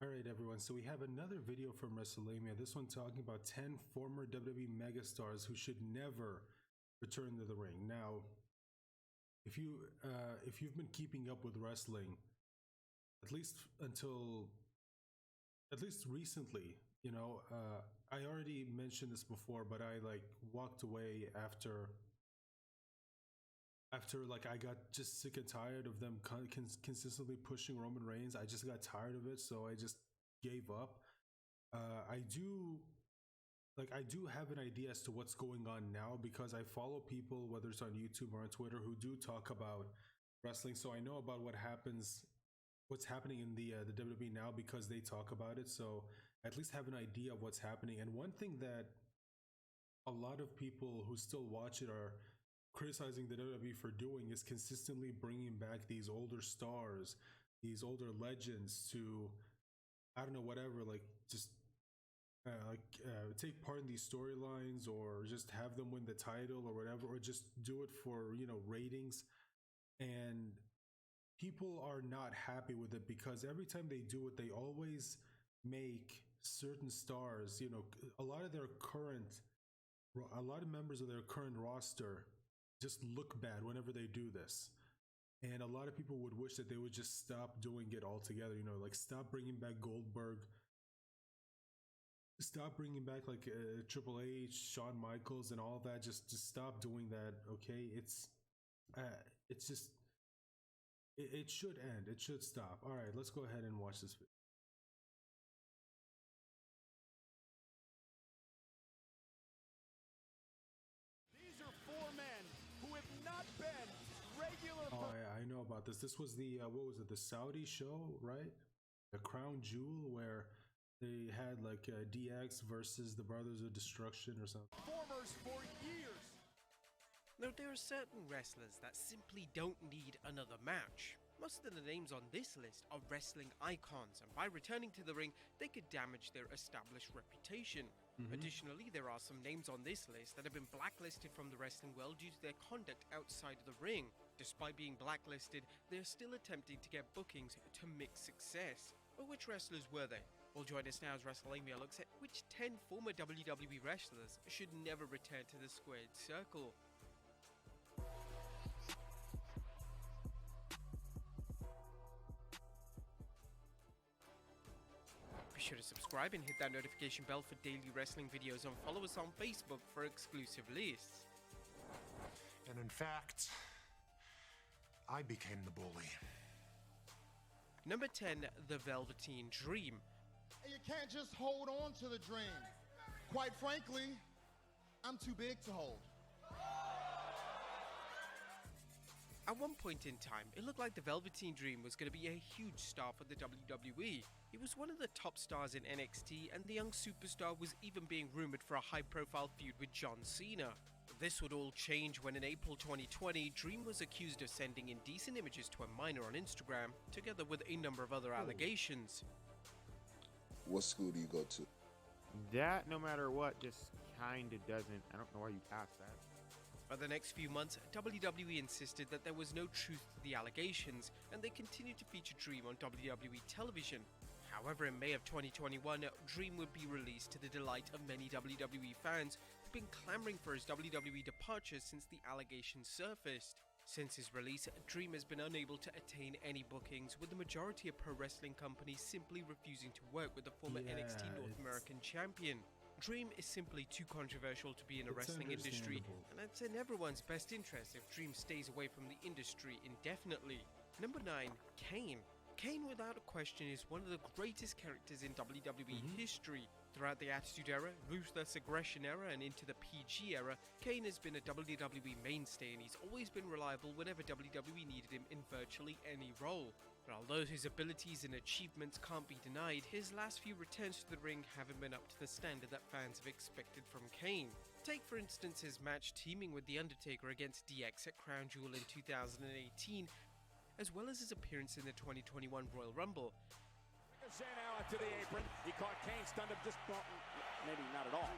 All right, everyone. So we have another video from WrestleMania. This one talking about 10 former WWE megastars who should never return to the ring. Now, if you've been keeping up with wrestling, at least recently, I already mentioned this before, but I walked away after I got just sick and tired of them consistently pushing Roman Reigns. I just got tired of it, so I just gave up. I do have an idea as to what's going on now because I follow people, whether it's on YouTube or on Twitter, who do talk about wrestling. So I know about what's happening in the WWE now because they talk about it. So I at least have an idea of what's happening. And one thing that a lot of people who still watch it are criticizing the WWE for doing is consistently bringing back these older stars, these older legends to, I don't know, whatever, take part in these storylines or just have them win the title or whatever, or just do it for, ratings. And people are not happy with it because every time they do it, they always make certain stars, a lot of members of their current roster just look bad whenever they do this. And a lot of people would wish that they would just stop doing it altogether, stop bringing back Goldberg, stop bringing back Triple H, Shawn Michaels and all that. Just stop doing that, okay? It should end. It should stop. All right, let's go ahead and watch this video. These are four men who have not been regular. Oh, yeah, I know about this. This was the what was it? The Saudi show, right? The Crown Jewel, where they had DX versus the Brothers of Destruction or something. Performers for years. Now, there are certain wrestlers that simply don't need another match. Most of the names on this list are wrestling icons, and by returning to the ring, they could damage their established reputation. Additionally, there are some names on this list that have been blacklisted from the wrestling world due to their conduct outside of the ring. Despite being blacklisted, they're still attempting to get bookings to mixed success. But which wrestlers were they? Well, join us now as WrestleMania looks at which 10 former WWE wrestlers should never return to the squared circle. Be sure to subscribe and hit that notification bell for daily wrestling videos, and follow us on Facebook for exclusive lists. And in fact, I became the bully. Number 10, the Velveteen Dream. You can't just hold on to the dream. Quite frankly, I'm too big to hold. At one point in time, it looked like the Velveteen Dream was going to be a huge star for the WWE. He was one of the top stars in NXT, and the young superstar was even being rumored for a high-profile feud with John Cena. This would all change when in April 2020, Dream was accused of sending indecent images to a minor on Instagram, together with a number of other allegations. What school do you go to? That, no matter what, just kinda doesn't. I don't know why you passed that. For the next few months, WWE insisted that there was no truth to the allegations, and they continued to feature Dream on WWE television. However, in May of 2021, Dream would be released to the delight of many WWE fans who've been clamoring for his WWE departure since the allegations surfaced. Since his release, Dream has been unable to attain any bookings, with the majority of pro wrestling companies simply refusing to work with the former NXT North American champion. Dream is simply too controversial to be in the wrestling industry, and it's in everyone's best interest if Dream stays away from the industry indefinitely. Number 9, Kane. Kane, without a question, is one of the greatest characters in WWE history. Throughout the Attitude Era, Ruthless Aggression Era, and into the PG era, Kane has been a WWE mainstay, and he's always been reliable whenever WWE needed him in virtually any role. But although his abilities and achievements can't be denied, his last few returns to the ring haven't been up to the standard that fans have expected from Kane. Take for instance his match teaming with The Undertaker against DX at Crown Jewel in 2018, as well as his appearance in the 2021 Royal Rumble. Now to the apron. He caught Kane, stunned him just, well, maybe not at all.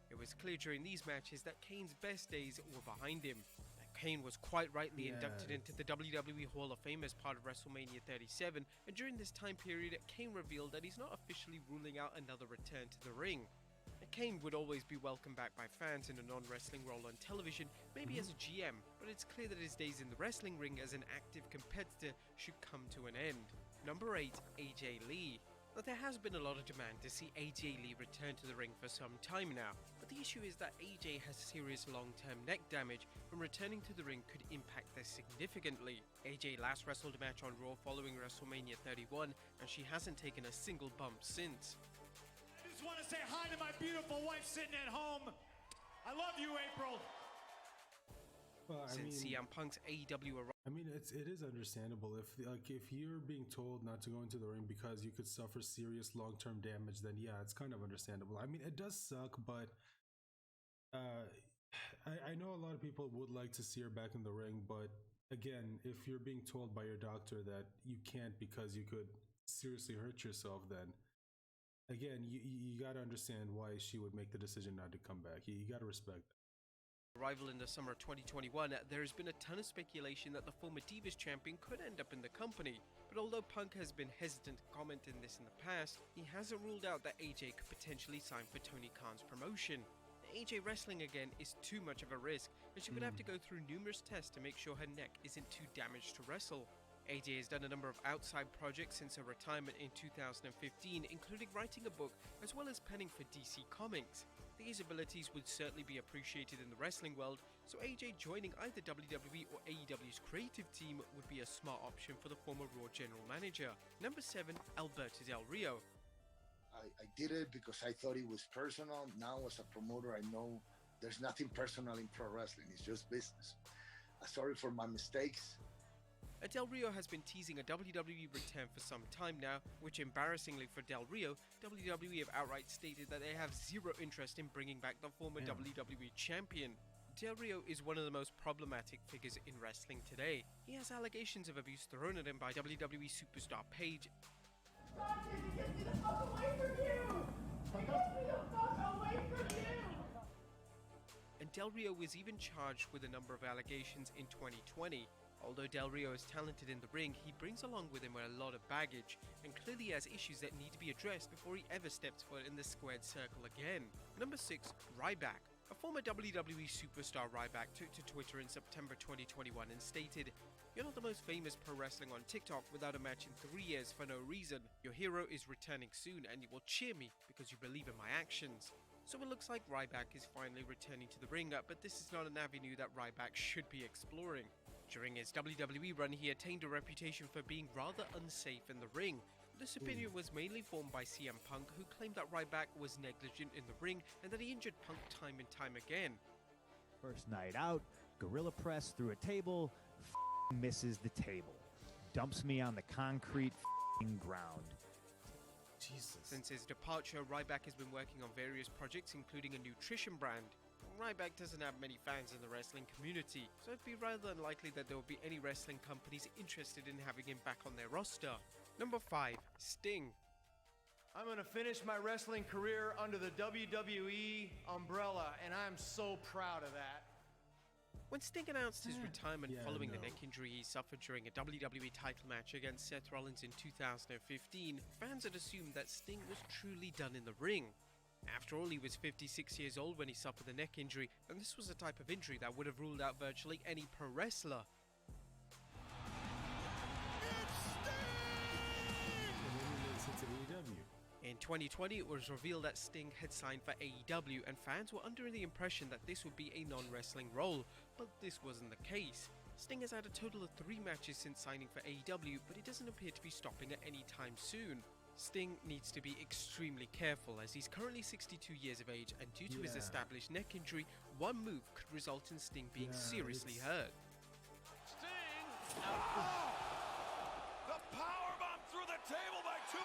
It was clear during these matches that Kane's best days were behind him. Kane was quite rightly Yeah. inducted into the WWE Hall of Fame as part of WrestleMania 37, and during this time period, Kane revealed that he's not officially ruling out another return to the ring. Kane would always be welcomed back by fans in a non-wrestling role on television, maybe as a GM, but it's clear that his days in the wrestling ring as an active competitor should come to an end. Number 8, AJ Lee. Now, there has been a lot of demand to see AJ Lee return to the ring for some time now, but the issue is that AJ has serious long-term neck damage, and returning to the ring could impact this significantly. AJ last wrestled a match on Raw following WrestleMania 31, and she hasn't taken a single bump since. I just want to say hi to my beautiful wife sitting at home. I love you, April. Well, Since CM Punk's AEW arrival. I mean, it is understandable if you're being told not to go into the ring because you could suffer serious long-term damage, then yeah, it's kind of understandable. I mean, it does suck, but I know a lot of people would like to see her back in the ring, but again, if you're being told by your doctor that you can't because you could seriously hurt yourself, then again, you got to understand why she would make the decision not to come back. You got to respect that. Arrival in the summer of 2021, there has been a ton of speculation that the former Divas champion could end up in the company, but although Punk has been hesitant to comment on this in the past, he hasn't ruled out that AJ could potentially sign for Tony Khan's promotion. AJ wrestling again is too much of a risk, and she would have to go through numerous tests to make sure her neck isn't too damaged to wrestle. AJ has done a number of outside projects since her retirement in 2015, including writing a book as well as penning for DC Comics. These abilities would certainly be appreciated in the wrestling world, so AJ joining either WWE or AEW's creative team would be a smart option for the former Raw general manager. Number 7, Alberto Del Rio. I did it because I thought it was personal. Now as a promoter, I know there's nothing personal in pro wrestling. It's just business. I'm sorry for my mistakes. Del Rio has been teasing a WWE return for some time now, which embarrassingly for Del Rio, WWE have outright stated that they have zero interest in bringing back the former WWE champion. Del Rio is one of the most problematic figures in wrestling today. He has allegations of abuse thrown at him by WWE superstar Paige. God, get me the fuck away from you! Get me the fuck away from you! And Del Rio was even charged with a number of allegations in 2020. Although Del Rio is talented in the ring, he brings along with him a lot of baggage, and clearly has issues that need to be addressed before he ever steps foot in the squared circle again. Number 6, Ryback. A former WWE superstar, Ryback took to Twitter in September 2021 and stated, "You're not the most famous pro wrestling on TikTok without a match in 3 years for no reason. Your hero is returning soon and you will cheer me because you believe in my actions." So it looks like Ryback is finally returning to the ring, but this is not an avenue that Ryback should be exploring. During his WWE run, he attained a reputation for being rather unsafe in the ring. This opinion was mainly formed by CM Punk, who claimed that Ryback was negligent in the ring and that he injured Punk time and time again. First night out, gorilla press through a table, misses the table. Dumps me on the concrete ground. Jesus. Since his departure, Ryback has been working on various projects, including a nutrition brand. Ryback doesn't have many fans in the wrestling community, so it'd be rather unlikely that there will be any wrestling companies interested in having him back on their roster. Number 5, Sting. I'm going to finish my wrestling career under the WWE umbrella, and I'm so proud of that. When Sting announced his retirement following the neck injury he suffered during a WWE title match against Seth Rollins in 2015, fans had assumed that Sting was truly done in the ring. After all, he was 56 years old when he suffered the neck injury, and this was a type of injury that would have ruled out virtually any pro wrestler. In 2020, it was revealed that Sting had signed for AEW, and fans were under the impression that this would be a non-wrestling role, but this wasn't the case. Sting has had a total of 3 matches since signing for AEW, but he doesn't appear to be stopping at any time soon. Sting needs to be extremely careful, as he's currently 62 years of age, and due to his established neck injury, one move could result in Sting being seriously hurt. Sting! Oh! The powerbomb through the table by 2.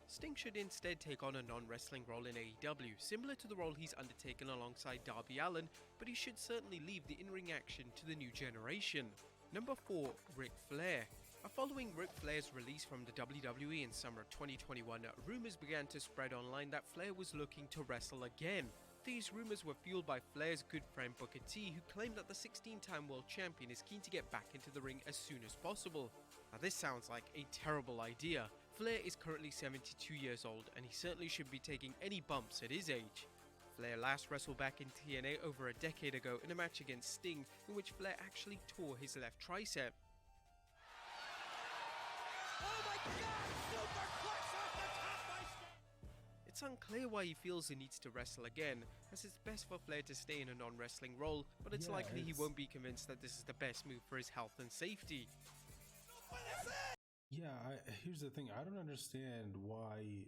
Sting should instead take on a non-wrestling role in AEW, similar to the role he's undertaken alongside Darby Allin, but he should certainly leave the in-ring action to the new generation. Number 4, Ric Flair. Following Ric Flair's release from the WWE in summer 2021, rumors began to spread online that Flair was looking to wrestle again. These rumors were fueled by Flair's good friend Booker T, who claimed that the 16-time world champion is keen to get back into the ring as soon as possible. Now this sounds like a terrible idea. Flair is currently 72 years old, and he certainly should be taking any bumps at his age. Flair last wrestled back in TNA over a decade ago in a match against Sting, in which Flair actually tore his left tricep. Oh my God! Superplex off the top by Sting! It's unclear why he feels he needs to wrestle again, as it's best for Flair to stay in a non-wrestling role, but it's likely he won't be convinced that this is the best move for his health and safety. Yeah, here's the thing. I don't understand why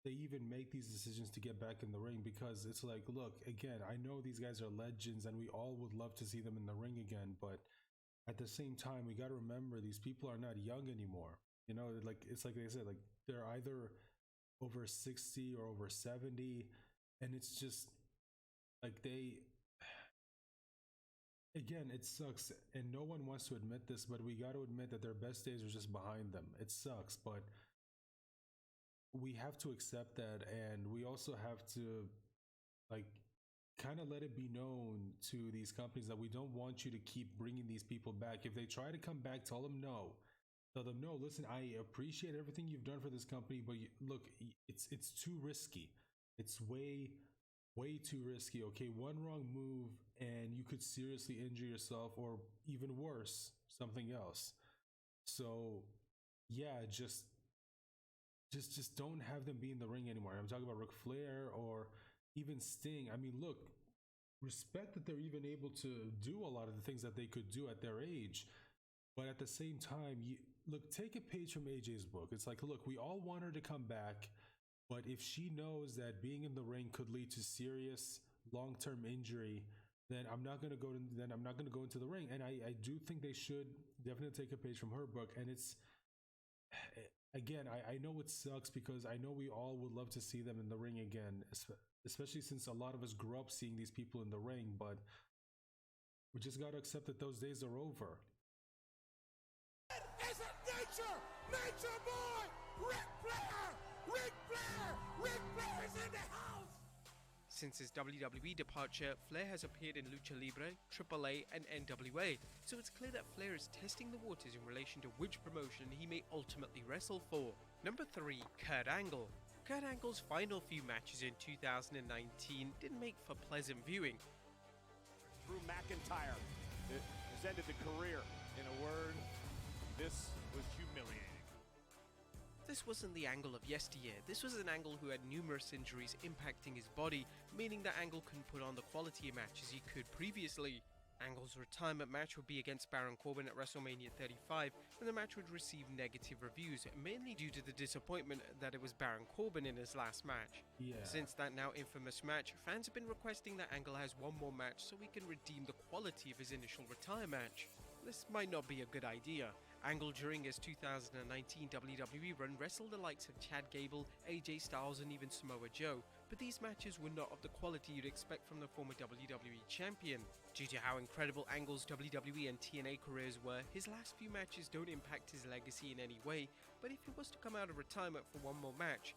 they even make these decisions to get back in the ring, because it's like, look, again, I know these guys are legends and we all would love to see them in the ring again, but at the same time, we got to remember these people are not young anymore. You know, like it's like they said, like they're either over 60 or over 70, and it's just like again, it sucks, and no one wants to admit this, but we got to admit that their best days are just behind them. It sucks, but we have to accept that, and we also have to like kind of let it be known to these companies that we don't want you to keep bringing these people back. If they try to come back, tell them no. Tell them no. Listen, I appreciate everything you've done for this company, but look, it's too risky. It's way too risky. Okay, one wrong move and you could seriously injure yourself, or even worse, something else. So yeah, just don't have them be in the ring anymore. I'm talking about Ric Flair or even Sting. I mean, look, respect that they're even able to do a lot of the things that they could do at their age, but at the same time, look, take a page from AJ's book. It's like, look, we all want her to come back, but if she knows that being in the ring could lead to serious long-term injury, then I'm not going to go into the ring. And I do think they should definitely take a page from her book. And it's, again, I know it sucks, because I know we all would love to see them in the ring again, especially since a lot of us grew up seeing these people in the ring, but we just got to accept that those days are over. Is it Nature Boy, Ric Flair? Ric Flair! Ric Flair is in the house! Since his WWE departure, Flair has appeared in Lucha Libre, AAA, and NWA, so it's clear that Flair is testing the waters in relation to which promotion he may ultimately wrestle for. Number 3, Kurt Angle. Kurt Angle's final few matches in 2019 didn't make for pleasant viewing. Drew McIntyre has ended the career. In a word, this was humiliating. This wasn't the Angle of yesteryear. This was an Angle who had numerous injuries impacting his body, meaning that Angle couldn't put on the quality of matches he could previously. Angle's retirement match would be against Baron Corbin at WrestleMania 35, and the match would receive negative reviews, mainly due to the disappointment that it was Baron Corbin in his last match. Yeah. Since that now infamous match, fans have been requesting that Angle has one more match so he can redeem the quality of his initial retire match. This might not be a good idea. Angle, during his 2019 WWE run, wrestled the likes of Chad Gable, AJ Styles, and even Samoa Joe, but these matches were not of the quality you'd expect from the former WWE champion. Due to how incredible Angle's WWE and TNA careers were, his last few matches don't impact his legacy in any way, but if he was to come out of retirement for one more match,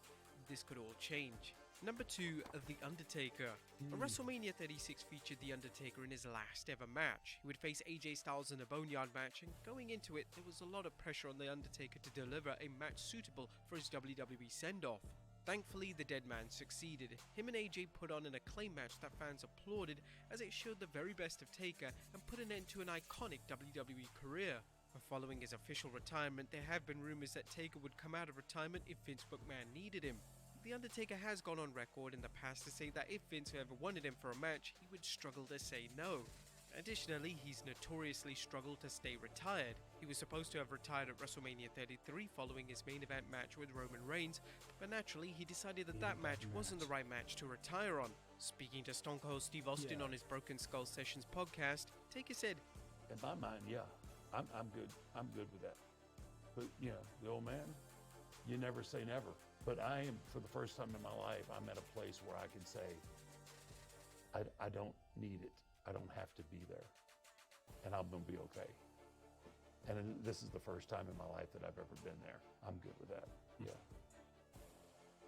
this could all change. Number 2, The Undertaker. WrestleMania 36 featured The Undertaker in his last ever match. He would face AJ Styles in a Boneyard match, and going into it, there was a lot of pressure on The Undertaker to deliver a match suitable for his WWE send-off. Thankfully, the dead man succeeded. Him and AJ put on an acclaim match that fans applauded, as it showed the very best of Taker and put an end to an iconic WWE career. Following his official retirement, there have been rumors that Taker would come out of retirement if Vince McMahon needed him. The Undertaker has gone on record in the past to say that if Vince ever wanted him for a match, he would struggle to say no. Additionally, he's notoriously struggled to stay retired. He was supposed to have retired at WrestleMania 33 following his main event match with Roman Reigns, but naturally he decided that match wasn't the right match to retire on. Speaking to Stone Cold Steve Austin on his Broken Skull Sessions podcast, Taker said, "In my mind, yeah, I'm good. I'm good with that. But you know, the old man, you never say never. But I am, for the first time in my life, I'm at a place where I can say, I don't need it. I don't have to be there. And I'm going to be okay. And this is the first time in my life that I've ever been there. I'm good with that. Yeah."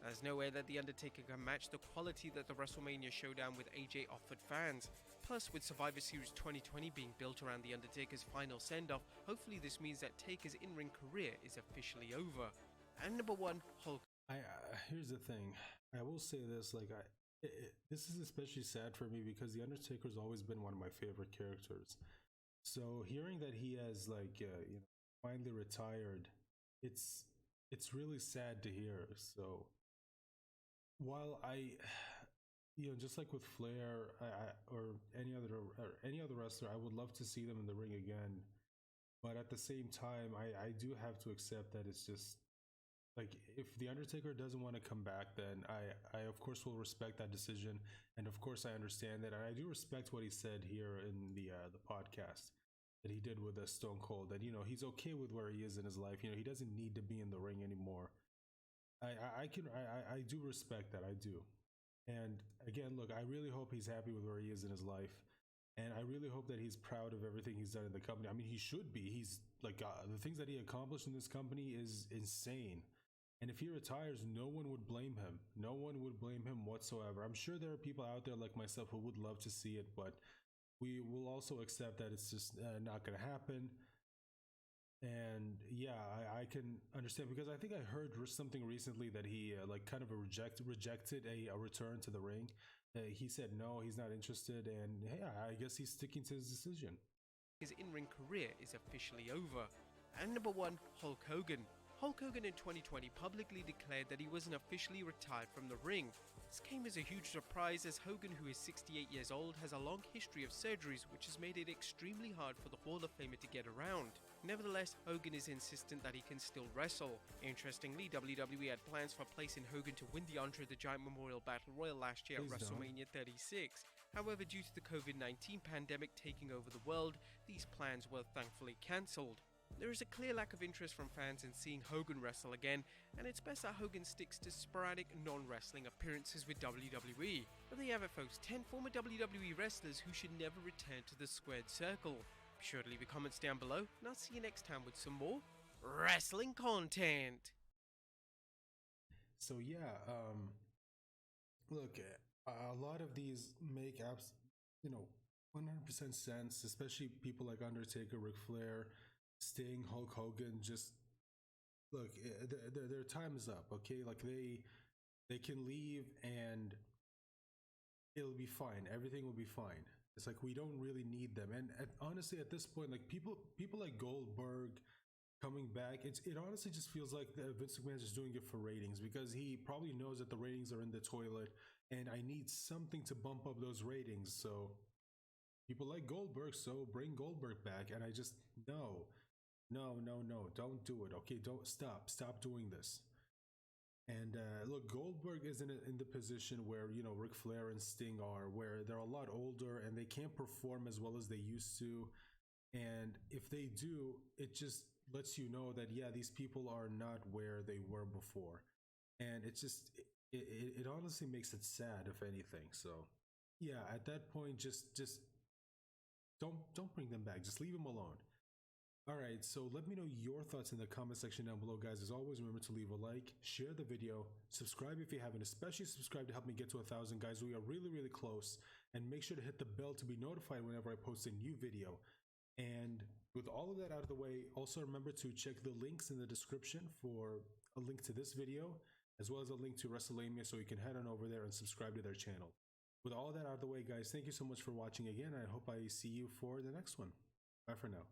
There's no way that The Undertaker can match the quality that the WrestleMania showdown with AJ offered fans. Plus, with Survivor Series 2020 being built around The Undertaker's final send-off, hopefully this means that Taker's in-ring career is officially over. And number 1, Hulk. Here's the thing. I will say this, like, this is especially sad for me because The Undertaker's always been one of my favorite characters. So hearing that he has, like, finally retired, it's really sad to hear. So while just like with Flair or any other wrestler, I would love to see them in the ring again. But at the same time, I do have to accept that it's just like, if The Undertaker doesn't want to come back, then I of course will respect that decision, and of course I understand that, and I do respect what he said here in the podcast that he did with Stone Cold, that he's okay with where he is in his life. He doesn't need to be in the ring anymore. I do respect that, I do. And again, look, I really hope he's happy with where he is in his life. And I really hope that he's proud of everything he's done in the company. I mean, he should be. He's like, the things that he accomplished in this company is insane. And if he retires, no one would blame him. No one would blame him whatsoever. I'm sure there are people out there like myself who would love to see it, but we will also accept that it's just not going to happen. And yeah, I can understand, because I think I heard something recently that he kind of rejected a return to the ring. He said no, he's not interested, and hey, I guess he's sticking to his decision. His in-ring career is officially over. And number 1, Hulk Hogan. Hulk Hogan in 2020 publicly declared that he wasn't officially retired from the ring. This came as a huge surprise, as Hogan, who is 68 years old, has a long history of surgeries, which has made it extremely hard for the Hall of Famer to get around. Nevertheless, Hogan is insistent that he can still wrestle. Interestingly, WWE had plans for placing Hogan to win the Andre the Giant Memorial Battle Royal last year at WrestleMania 36. However, due to the COVID-19 pandemic taking over the world, these plans were thankfully cancelled. There is a clear lack of interest from fans in seeing Hogan wrestle again, and it's best that Hogan sticks to sporadic non-wrestling appearances with WWE. But there you have it, folks, 10 former WWE wrestlers who should never return to the squared circle. Be sure to leave your comments down below, and I'll see you next time with some more wrestling content. So yeah, look, a lot of these make 100% sense, especially people like Undertaker, Ric Flair, Sting, Hulk Hogan. Just look, their time is up, okay? Like they can leave and it'll be fine. Everything will be fine. It's like, we don't really need them. And honestly, at this point, like people like Goldberg coming back, it honestly just feels like Vince McMahon's just doing it for ratings, because he probably knows that the ratings are in the toilet, and I need something to bump up those ratings. So people like Goldberg, so bring Goldberg back. And I just, no, don't do it. Okay, don't stop doing this. And look, Goldberg isn't in the position where Ric Flair and Sting are, where they're a lot older and they can't perform as well as they used to. And if they do, it just lets you know that, yeah, these people are not where they were before. And it just it honestly makes it sad, if anything. So yeah, at that point, just don't bring them back. Just leave them alone. All right, so let me know your thoughts in the comment section down below, guys. As always, remember to leave a like, share the video, subscribe if you haven't, especially subscribe to help me get to 1,000, guys. We are really, really close. And make sure to hit the bell to be notified whenever I post a new video. And with all of that out of the way, also remember to check the links in the description for a link to this video, as well as a link to WrestleMania, so you can head on over there and subscribe to their channel. With all that out of the way, guys, thank you so much for watching again. I hope I see you for the next one. Bye for now.